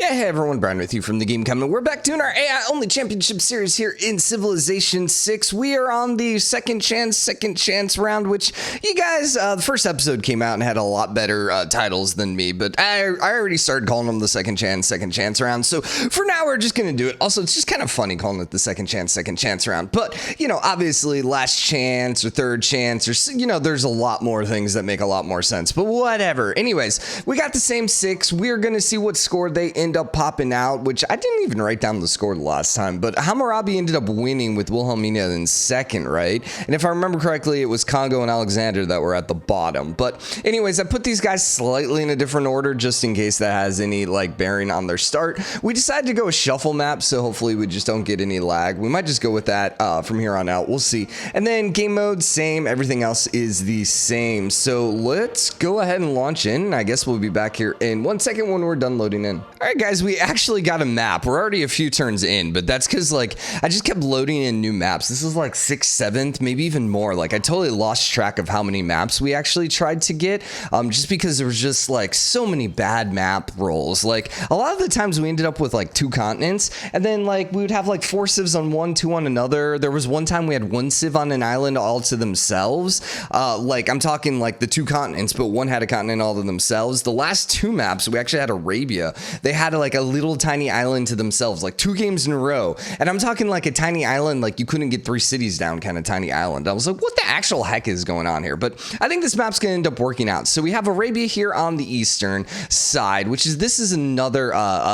Yeah, hey everyone, Brian with you from TheGameCommon. We're back doing our AI-only championship series here in Civilization 6. We are on the second chance round, which you guys, the first episode came out and had a lot better titles than me, but I already started calling them the second chance round, so for now we're just going to do it. Also, it's just kind of funny calling it the second chance round, but, you know, obviously last chance or third chance or, you know, there's a lot more things that make a lot more sense, but whatever. Anyways, we got the same six. We're going to see what score they end up popping out, which I didn't even write down the score the last time, but Hammurabi ended up winning with Wilhelmina in second, right? And if I remember correctly, it was Congo and Alexander that were at the bottom. But anyways, I put these guys slightly in a different order just in case that has any like bearing on their start. We decided to go with shuffle map, so hopefully we just don't get any lag. We might just go with that from here on out. We'll see. And then game mode, same. Everything else is the same. So let's go ahead and launch in. I guess we'll be back here in 1 second when we're done loading in. All right, guys, we actually got a map. We're already a few turns in, but that's because like I just kept loading in new maps. This is like 6th, 7th, maybe even more. Like I totally lost track of how many maps we actually tried to get, just because there was just like so many bad map rolls. Like a lot of the times we ended up with like 2 continents, and then like we would have like 4 civs on one, 2 on another. There was one time we had 1 civ on an island all to themselves. Like I'm talking like the 2 continents, but one had a continent all to themselves. The last 2 maps we actually had Arabia. They had like a little tiny island to themselves, like 2 games in a row. And I'm talking like a tiny island, like you couldn't get 3 cities down kind of tiny island. I was like, what the actual heck is going on here? But I think this map's gonna end up working out. So we have Arabia here on the eastern side, which is, this is another,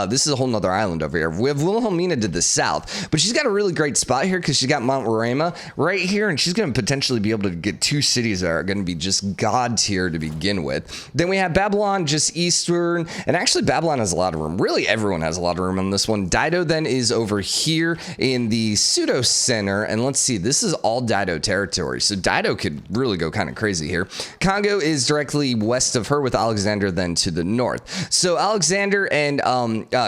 this is a whole nother island over here. We have Wilhelmina to the south, but she's got a really great spot here because she's got Mount Rama right here, and she's gonna potentially be able to get 2 cities that are gonna be just god tier to begin with. Then we have Babylon just eastern, and actually Babylon has a lot of room. Really, everyone has a lot of room on this one. Dido then is over here in the pseudo center, and let's see, this is all Dido territory, so Dido could really go kind of crazy here. Congo is directly west of her with Alexander then to the north. So Alexander and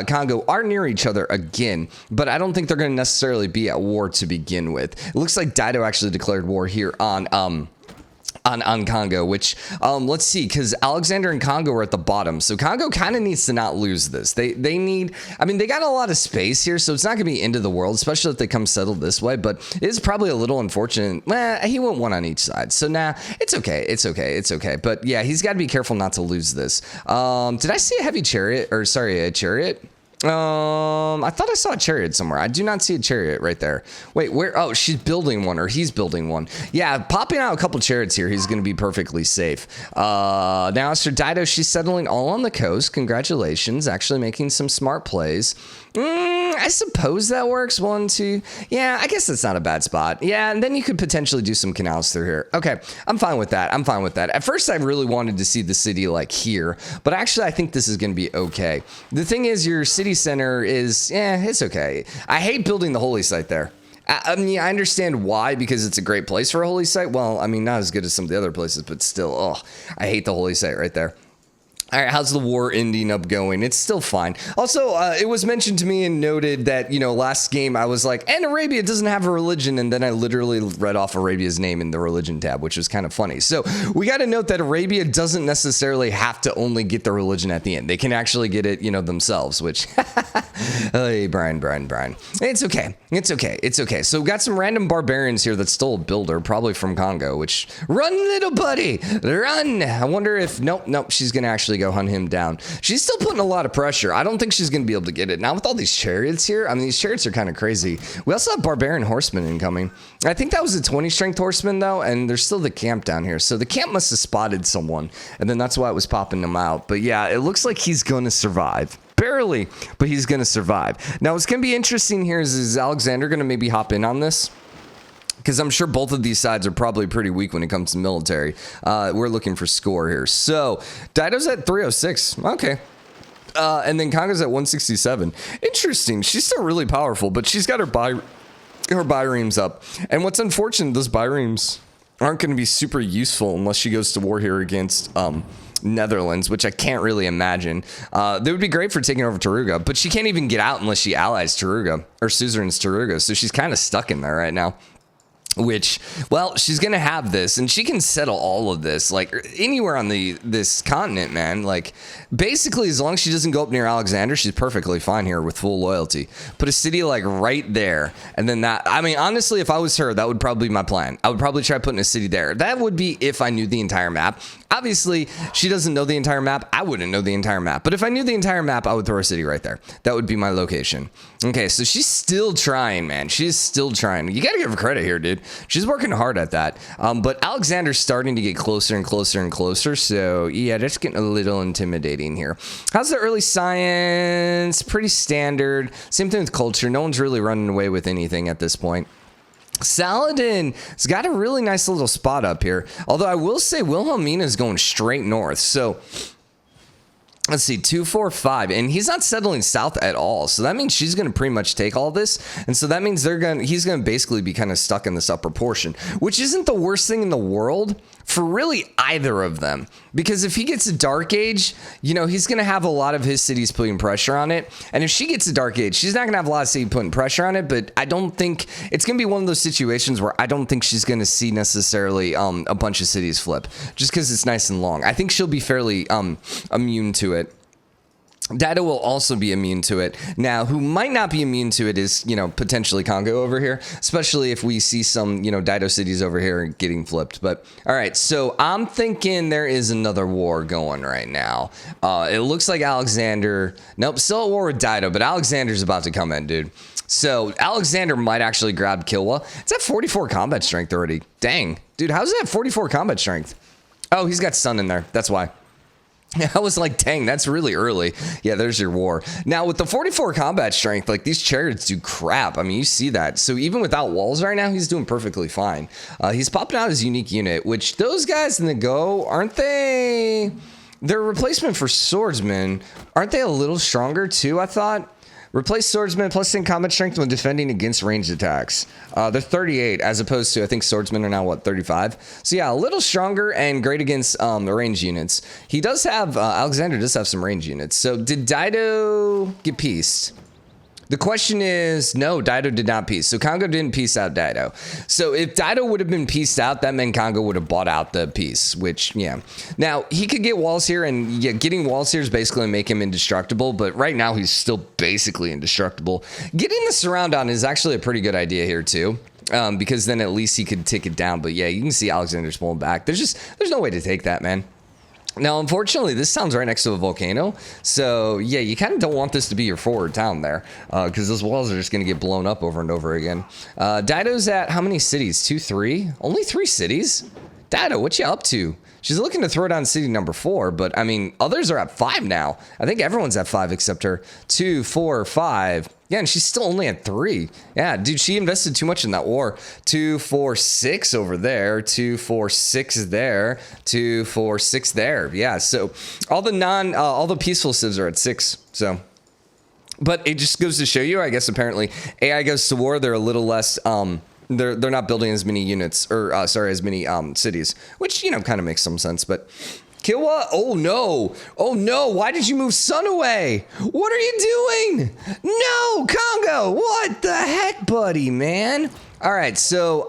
Congo are near each other again, but I don't think they're going to necessarily be at war to begin with. It looks like Dido actually declared war here on Congo, which let's see, because Alexander and Congo are at the bottom, so Congo kind of needs to not lose this. They need, I mean, they got a lot of space here, so it's not gonna be end of the world, especially if they come settled this way, but it is probably a little unfortunate. He went 1 on each side, so nah, it's okay, but yeah, he's got to be careful not to lose this. Did I see a heavy chariot, or sorry, a chariot? I thought I saw a chariot somewhere. I do not see a chariot right there. Wait, where? Oh, she's building one, or he's building one. Yeah, popping out a couple chariots here, he's going to be perfectly safe. Now, Sir Dido, she's settling all on the coast. Congratulations, actually making some smart plays. I suppose that works. 1, 2. Yeah, I guess that's not a bad spot. Yeah, and then you could potentially do some canals through here. Okay, I'm fine with that. At first, I really wanted to see the city like here, but actually, I think this is going to be okay. The thing is, your city center is, it's okay. I hate building the holy site there. I mean, I understand why, because it's a great place for a holy site. Well, I mean, not as good as some of the other places, but still, I hate the holy site right there. All right, how's the war ending up going? It's still fine. Also, it was mentioned to me and noted that, you know, last game I was like, and Arabia doesn't have a religion, and then I literally read off Arabia's name in the religion tab, which was kind of funny. So we got to note that Arabia doesn't necessarily have to only get the religion at the end. They can actually get it, you know, themselves, which, hey, Brian. It's okay. So we got some random barbarians here that stole a builder, probably from Congo, which, run, little buddy, run. I wonder if, nope, she's going to actually go hunt him down. She's still putting a lot of pressure. I don't think she's going to be able to get it. Now with all these chariots here, I mean, these chariots are kind of crazy. We also have barbarian horsemen incoming. I think that was a 20 strength horseman though, and there's still the camp down here. So the camp must have spotted someone, and then that's why it was popping them out. But yeah, it looks like he's going to survive. Barely, but he's going to survive. Now what's going to be interesting here is Alexander going to maybe hop in on this? Because I'm sure both of these sides are probably pretty weak when it comes to military. We're looking for score here. So Dido's at 306. Okay. And then Congo's at 167. Interesting. She's still really powerful, but she's got her biremes up. And what's unfortunate, those biremes aren't going to be super useful unless she goes to war here against Netherlands, which I can't really imagine. They would be great for taking over Taruga, but she can't even get out unless she allies Taruga, or suzerains Taruga. So she's kind of stuck in there right now. Which, well, she's gonna have this, and she can settle all of this, like anywhere on this continent, man. Like, basically, as long as she doesn't go up near Alexander, she's perfectly fine here with full loyalty. Put a city like right there, and then that. I mean, honestly, if I was her, that would probably be my plan. I would probably try putting a city there. That would be if I knew the entire map. Obviously, she doesn't know the entire map. I wouldn't know the entire map. But if I knew the entire map, I would throw a city right there. That would be my location. Okay, so she's still trying, man. She's still trying. You got to give her credit here, dude. She's working hard at that. But Alexander's starting to get closer and closer and closer. So, yeah, that's getting a little intimidating here. How's the early science? Pretty standard. Same thing with culture. No one's really running away with anything at this point. Saladin has got a really nice little spot up here. Although I will say Wilhelmina is going straight north. So let's see, 2, 4, 5, and he's not settling south at all. So that means she's going to pretty much take all this, and so that means he's going to basically be kind of stuck in this upper portion, which isn't the worst thing in the world for really either of them. Because if he gets a dark age, you know, he's going to have a lot of his cities putting pressure on it, and if she gets a dark age, she's not going to have a lot of cities putting pressure on it. But I don't think it's going to be one of those situations where I don't think she's going to see necessarily a bunch of cities flip, just because it's nice and long. I think she'll be fairly immune to it. Dido will also be immune to it. Now, who might not be immune to it is, you know, potentially Congo over here, especially if we see some, you know, Dido cities over here getting flipped. But, all right, so I'm thinking there is another war going right now. It looks like Alexander, nope, still at war with Dido, but Alexander's about to come in, dude. So Alexander might actually grab Kilwa. It's at 44 combat strength already. Dang, dude, how's that 44 combat strength? Oh, he's got sun in there. That's why. I was like, dang, that's really early. Yeah, there's your war. Now, with the 44 combat strength, like, these chariots do crap. I mean, you see that. So even without walls right now, he's doing perfectly fine. He's popping out his unique unit, which those guys in the go, aren't they? Their replacement for swordsmen, aren't they a little stronger too, I thought? Replace swordsmen plus 10 combat strength when defending against ranged attacks. They're 38 as opposed to, I think swordsmen are now, what, 35? So yeah, a little stronger and great against the range units. He does have, Alexander does have some range units. So did Dido get pieced? The question is, no, Dido did not piece. So Congo didn't piece out Dido. So if Dido would have been pieced out, that meant Congo would have bought out the piece, which, yeah. Now, he could get walls here, and yeah, getting walls here is basically make him indestructible, but right now he's still basically indestructible. Getting the surround on is actually a pretty good idea here, too. Because then at least he could take it down. But yeah, you can see Alexander's pulling back. There's no way to take that, man. Now, unfortunately, this town's right next to a volcano, so yeah, you kind of don't want this to be your forward town there, because those walls are just going to get blown up over and over again. Dido's at how many cities? 2, 3? Only 3 cities? Dido, what you up to? She's looking to throw down city number 4, but I mean, others are at 5 now. I think everyone's at 5 except her. 2, 4, 5. Yeah, and she's still only at 3. Yeah, dude, she invested too much in that war. 2, 4, 6 over there. 2, 4, 6 there. 2, 4, 6 there. Yeah, so all the peaceful civs are at 6. So, but it just goes to show you, I guess, apparently AI goes to war. They're a little less. They're not building as many units, or as many cities, which, you know, kind of makes some sense. But Kilwa, oh no, why did you move Sun away? What are you doing? No, Congo, what the heck, buddy, man? All right, so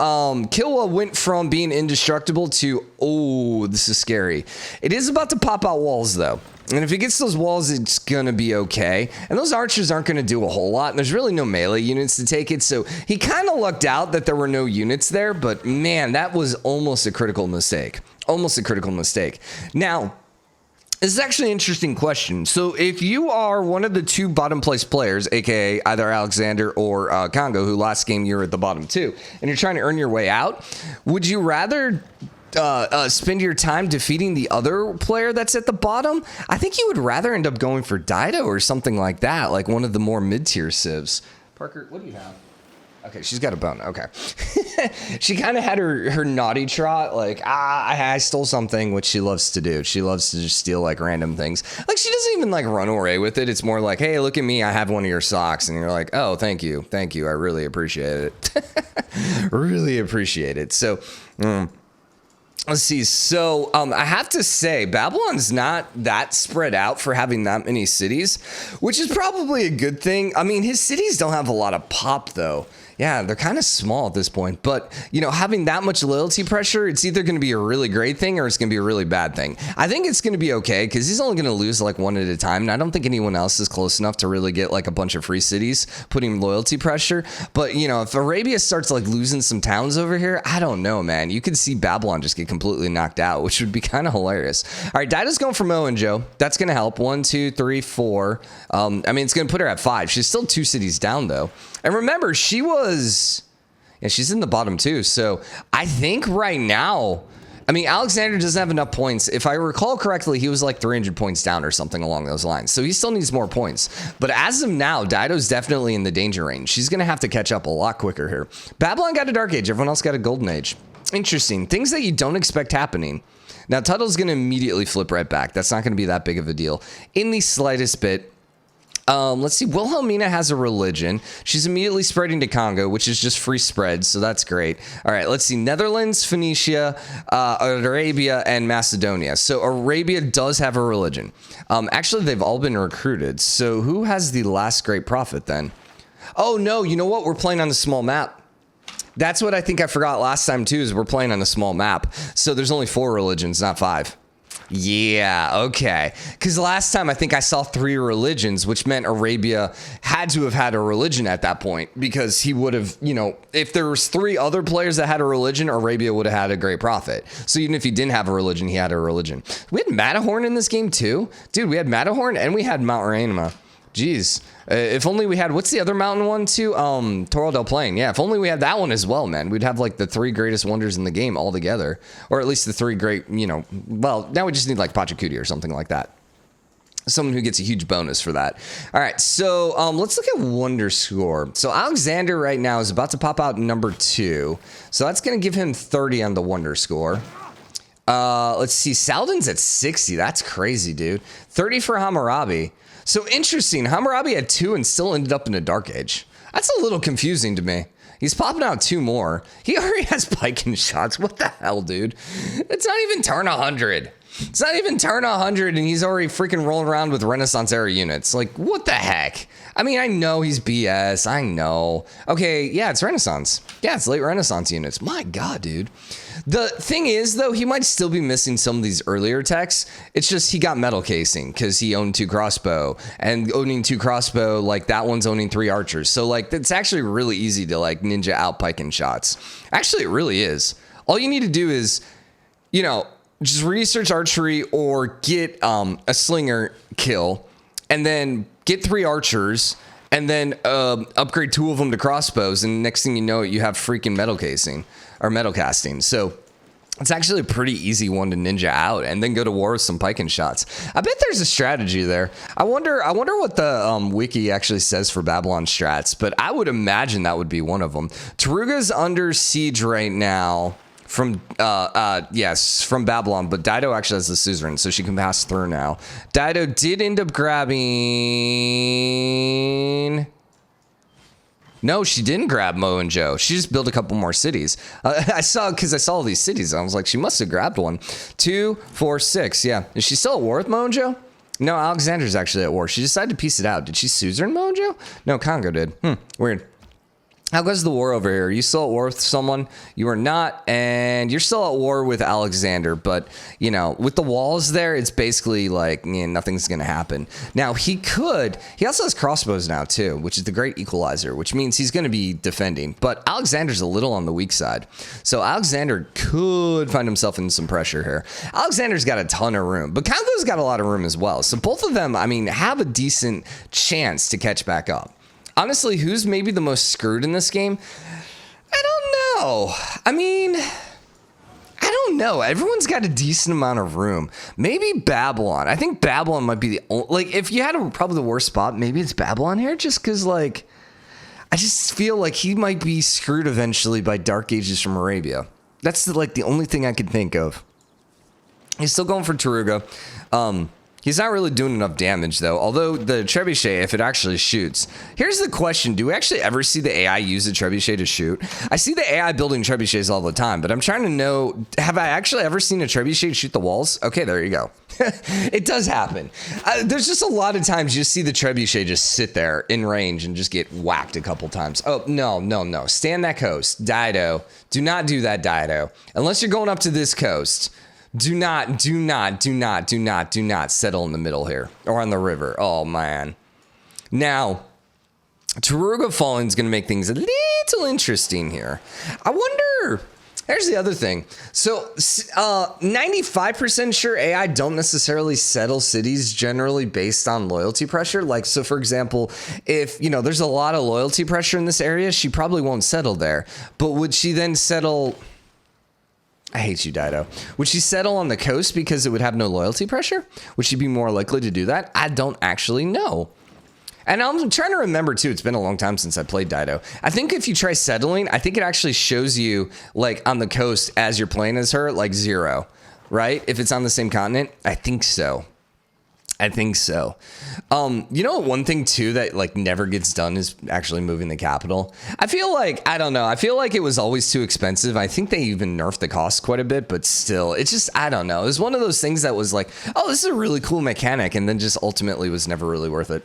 Kilwa went from being indestructible to, oh, this is scary. It is about to pop out walls, though. And if he gets those walls, it's going to be okay. And those archers aren't going to do a whole lot. And there's really no melee units to take it. So he kind of lucked out that there were no units there. But man, that was almost a critical mistake. Almost a critical mistake. Now, this is actually an interesting question. So if you are one of the 2 bottom place players, aka either Alexander or Congo, who last game you were at the bottom 2, and you're trying to earn your way out, would you rather spend your time defeating the other player that's at the bottom? I think you would rather end up going for Dido or something like that, like one of the more mid-tier civs. Parker, what do you have? Okay, she's got a bone. Okay. She kind of had her naughty trot, like, I stole something, which she loves to do. She loves to just steal, like, random things. Like, she doesn't even, like, run away with it. It's more like, hey, look at me, I have one of your socks. And you're like, oh, thank you, I really appreciate it. Really appreciate it. So, let's see. So, I have to say, Babylon's not that spread out for having that many cities, which is probably a good thing. I mean, his cities don't have a lot of pop, though. Yeah, they're kind of small at this point, but having that much loyalty pressure, it's either going to be a really great thing or it's going to be a really bad thing. I think it's going to be okay because he's only going to lose like one at a time, and I don't think anyone else is close enough to really get like a bunch of free cities putting loyalty pressure. But if Arabia starts like losing some towns over here, I don't know, man. You could see Babylon just get completely knocked out, which would be kind of hilarious. All right, Dido's going for Mo and Joe. That's going to help. 1, 2, 3, 4. It's going to put her at 5. She's still 2 cities down though. And remember, she's in the bottom too. So I think right now, Alexander doesn't have enough points. If I recall correctly, he was like 300 points down or something along those lines. So he still needs more points. But as of now, Dido's definitely in the danger range. She's going to have to catch up a lot quicker here. Babylon got a dark age. Everyone else got a golden age. Interesting. Things that you don't expect happening. Now, Tuttle's going to immediately flip right back. That's not going to be that big of a deal in the slightest bit. Let's see. Wilhelmina has a religion. She's immediately spreading to Congo, which is just free spread, so that's great. All right, let's see. Netherlands, Phoenicia, Arabia, and Macedonia. So Arabia does have a religion. Actually, they've all been recruited. So who has the last great prophet then? Oh, no. You know what? We're playing on the small map. That's what I think I forgot last time, too, is we're playing on a small map. So there's only 4 religions, not 5. Yeah, okay. Because last time I think I saw 3 religions, which meant Arabia had to have had a religion at that point because he would have, if there was 3 other players that had a religion, Arabia would have had a great prophet. So even if he didn't have a religion, he had a religion. We had Matterhorn in this game too. Dude, we had Matterhorn and we had Mount Rainma. Jeez. If only we had, what's the other mountain one too? Toro del Plain. Yeah, if only we had that one as well, man. We'd have like the 3 greatest wonders in the game all together. Or at least the 3 great, well, now we just need like Pachacuti or something like that. Someone who gets a huge bonus for that. All right, so let's look at wonder score. So Alexander right now is about to pop out number 2. So that's going to give him 30 on the wonder score. Let's see. Saladin's at 60. That's crazy, dude. 30 for Hammurabi. So interesting. Hammurabi had 2 and still ended up in a dark age. That's a little confusing to me. He's popping out 2 more. He already has pike and shots. What the hell, dude? It's not even turn 100. It's not even turn 100 and he's already freaking rolling around with Renaissance era units. Like, what the heck? I know he's BS. I know. Okay, yeah, it's Renaissance. Yeah, it's late Renaissance units. My God, dude. The thing is, though, he might still be missing some of these earlier techs. It's just he got metal casing because he owned 2 crossbow. And owning 2 crossbow, like, that one's owning 3 archers. So, like, it's actually really easy to, like, ninja out pike and shots. Actually, it really is. All you need to do is, just research archery or get a slinger kill and then get 3 archers and then upgrade 2 of them to crossbows. And next thing you know, you have freaking metal casing or metal casting. So it's actually a pretty easy one to ninja out and then go to war with some pike and shots. I bet there's a strategy there. I wonder what the wiki actually says for Babylon strats, but I would imagine that would be one of them. Taruga's under siege right now. From Babylon, but Dido actually has the suzerain, so she can pass through now. Dido did end up grabbing... No, she didn't grab Mo and Joe. She just built a couple more cities. I saw all these cities. I was like, she must have grabbed one. 2, 4, 6. Yeah. Is she still at war with Mo and Joe? No, Alexander's actually at war. She decided to piece it out. Did she suzerain Mo and Joe? No, Congo did. Weird. How goes the war over here? Are you still at war with someone? You are not, and you're still at war with Alexander, but, with the walls there, it's basically like, nothing's going to happen. Now, he also has crossbows now, too, which is the great equalizer, which means he's going to be defending, but Alexander's a little on the weak side, so Alexander could find himself in some pressure here. Alexander's got a ton of room, but Congo's got a lot of room as well, so both of them, have a decent chance to catch back up. Honestly, who's maybe the most screwed in this game? I don't know. I don't know. Everyone's got a decent amount of room. Maybe Babylon. I think Babylon might be the only... if you had probably the worst spot, maybe it's Babylon here, just because, I just feel like he might be screwed eventually by Dark Ages from Arabia. That's, the only thing I could think of. He's still going for Taruga. He's not really doing enough damage, though. Although the trebuchet, if it actually shoots. Here's the question. Do we actually ever see the AI use the trebuchet to shoot? I see the AI building trebuchets all the time, but I'm trying to know, have I actually ever seen a trebuchet shoot the walls? Okay, there you go. It does happen. There's just a lot of times you see the trebuchet just sit there in range and just get whacked a couple times. Oh, no. Stay on that coast. Dido. Do not do that, Dido. Unless you're going up to this coast. Do not settle in the middle here or on the river. Oh, man. Now, Taruga Falling is going to make things a little interesting here. I wonder, here's the other thing. So 95% sure AI don't necessarily settle cities generally based on loyalty pressure. Like, so for example, if, there's a lot of loyalty pressure in this area, she probably won't settle there. But would she then settle... I hate you, Dido. Would she settle on the coast because it would have no loyalty pressure? Would she be more likely to do that? I don't actually know. And I'm trying to remember, too. It's been a long time since I played Dido. I think if you try settling, I think it actually shows you, like, on the coast as you're playing as her, like 0, right? If it's on the same continent. I think so. One thing too that like never gets done is actually moving the capital. I feel like it was always too expensive. I think they even nerfed the cost quite a bit, but still, it's just, I don't know. It was one of those things that was like, oh, this is a really cool mechanic, and then just ultimately was never really worth it.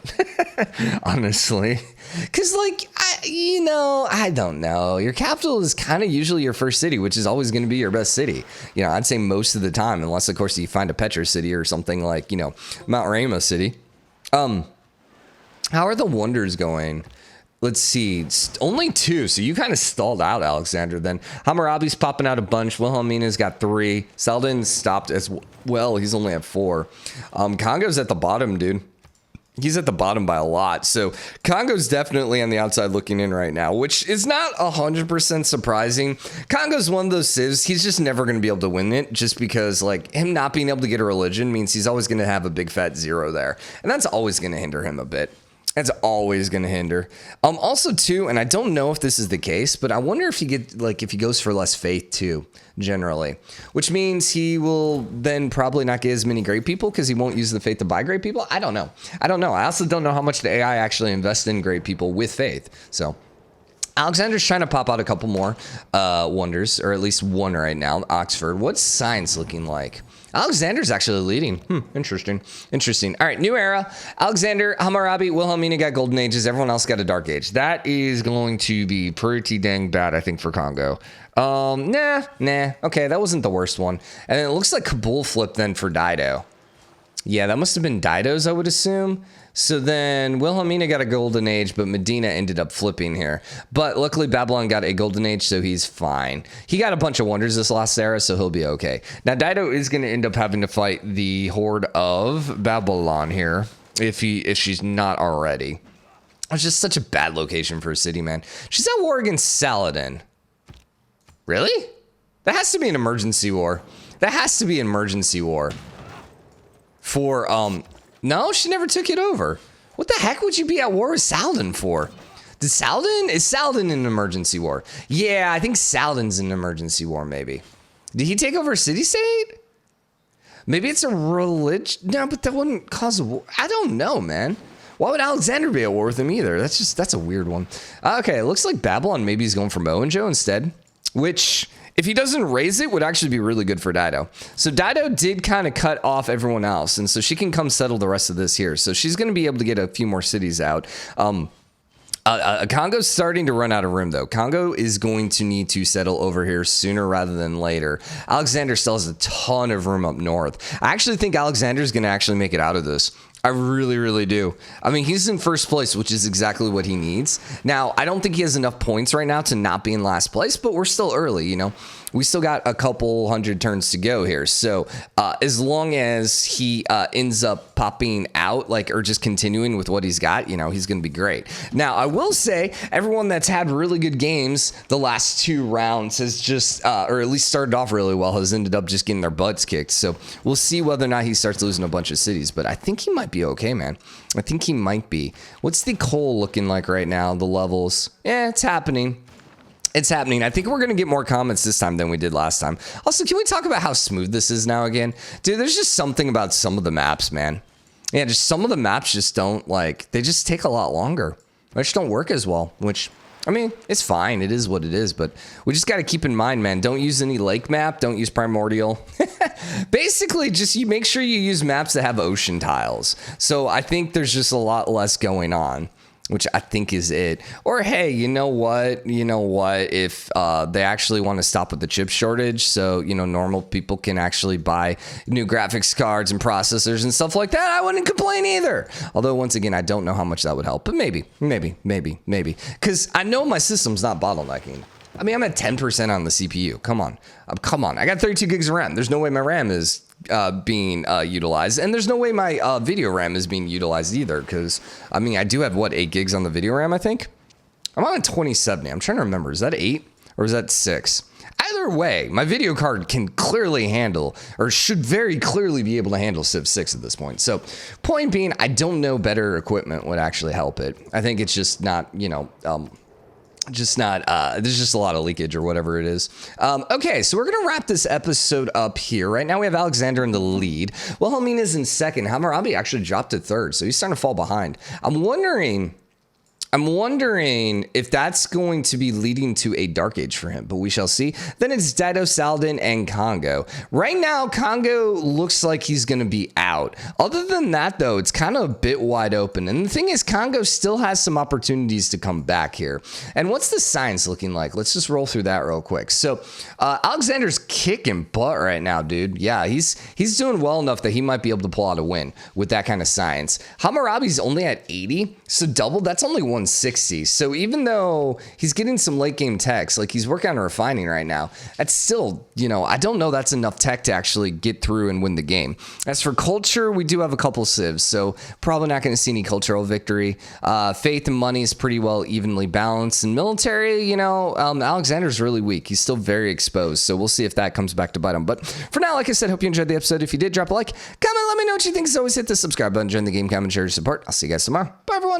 Honestly. Because like, I don't know. Your capital is kind of usually your first city, which is always going to be your best city. I'd say most of the time, unless of course you find a Petra city or something like, Mount Rama city. How are the wonders going? Let's see. It's only 2, so you kind of stalled out, Alexander. Then Hammurabi's popping out a bunch. Wilhelmina's got 3. Saladin stopped as well. He's only at 4. Congo's at the bottom, dude. He's at the bottom by a lot. So Congo's definitely on the outside looking in right now, which is not 100% surprising. Congo's one of those civs. He's just never going to be able to win it just because like him not being able to get a religion means he's always going to have a big fat 0 there. And that's always going to hinder him a bit. That's always going to hinder. Also too, and I don't know if this is the case, but I wonder if if he goes for less faith too, generally, which means he will then probably not get as many great people because he won't use the faith to buy great people. I don't know. I also don't know how much the AI actually invests in great people with faith. So Alexander's trying to pop out a couple more wonders, or at least one right now. Oxford. What's science looking like? Alexander's actually leading. Interesting. All right, new era. Alexander, Hammurabi, Wilhelmina got golden ages. Everyone else got a dark age. That is going to be pretty dang bad, I think, for Congo. Nah. Okay, that wasn't the worst one. And it looks like Kabul flipped then for Dido. Yeah, that must have been Dido's, I would assume. So then Wilhelmina got a golden age, but Medina ended up flipping here. But luckily Babylon got a golden age, so he's fine. He got a bunch of wonders this last era, so he'll be okay. Now Dido is going to end up having to fight the horde of Babylon here, if she's not already. It's just such a bad location for a city, man. She's at war against Saladin. Really? That has to be an emergency war. For, no, she never took it over. What the heck would you be at war with Saladin for? Is Saladin in an emergency war? Yeah, I think Saladin's in an emergency war, maybe. Did he take over a city-state? Maybe it's a religion. No, but that wouldn't cause a war. I don't know, man. Why would Alexander be at war with him either? That's a weird one. Okay, it looks like Babylon maybe is going for Mohenjo instead, which, if he doesn't raise it, would actually be really good for Dido. So Dido did kind of cut off everyone else, and so she can come settle the rest of this here. So she's going to be able to get a few more cities out. Congo's starting to run out of room, though. Congo is going to need to settle over here sooner rather than later. Alexander still has a ton of room up north. I actually think Alexander's going to actually make it out of this. I really, really do. I mean, he's in first place, which is exactly what he needs. Now, I don't think he has enough points right now to not be in last place, but we're still early, We still got a couple hundred turns to go here. So as long as he ends up popping out, or just continuing with what he's got, he's going to be great. Now, I will say everyone that's had really good games the last 2 rounds has just, or at least started off really well, has ended up just getting their butts kicked. So we'll see whether or not he starts losing a bunch of cities. But I think he might be okay, man. I think he might be. What's the coal looking like right now? The levels? Yeah, it's happening. It's happening. I think we're going to get more comments this time than we did last time. Also, can we talk about how smooth this is now again? Dude, there's just something about some of the maps, man. Yeah, just some of the maps just don't, like, they just take a lot longer. They just don't work as well, which, I mean, it's fine. It is what it is, but we just got to keep in mind, man, don't use any lake map. Don't use primordial. Basically, just you make sure you use maps that have ocean tiles. So I think there's just a lot less going on, which I think is it. Or, hey, you know what? If they actually want to stop with the chip shortage, so, normal people can actually buy new graphics cards and processors and stuff like that, I wouldn't complain either. Although, once again, I don't know how much that would help. But maybe. Because I know my system's not bottlenecking. I mean, I'm at 10% on the CPU. Come on. I got 32 gigs of RAM. There's no way my RAM is being utilized, and there's no way my video RAM is being utilized either, because I mean, I do have 8 gigs on the video RAM. I think I'm on a 2070. I'm trying to remember, is that 8 or is that 6? Either way, my video card can clearly handle, or should very clearly be able to handle Civ 6 at this point. So point being, I don't know, better equipment would actually help it. I think it's just not, there's just a lot of leakage or whatever it is. Okay, so we're gonna wrap this episode up here. Right now we have Alexander in the lead. Wilhelmina's in second. Hammurabi actually dropped to third, so he's starting to fall behind. I'm wondering if that's going to be leading to a dark age for him, but we shall see. Then it's Dido, Saladin, and Congo. Right now, Congo looks like he's going to be out. Other than that, though, it's kind of a bit wide open. And the thing is, Congo still has some opportunities to come back here. And what's the science looking like? Let's just roll through that real quick. So Alexander's kicking butt right now, dude. Yeah, he's doing well enough that he might be able to pull out a win with that kind of science. Hammurabi's only at 80, so double, that's only 160. So even though he's getting some late game techs, like he's working on refining right now, that's still, I don't know that's enough tech to actually get through and win the game. As for culture, we do have a couple civs, so probably not going to see any cultural victory. Faith and money is pretty well evenly balanced. And military, Alexander's really weak. He's still very exposed, so we'll see if that comes back to bite him. But for now, like I said, hope you enjoyed the episode. If you did, drop a like, comment, let me know what you think. As always, hit the subscribe button, join the game, comment, share your support. I'll see you guys tomorrow. Bye, everyone.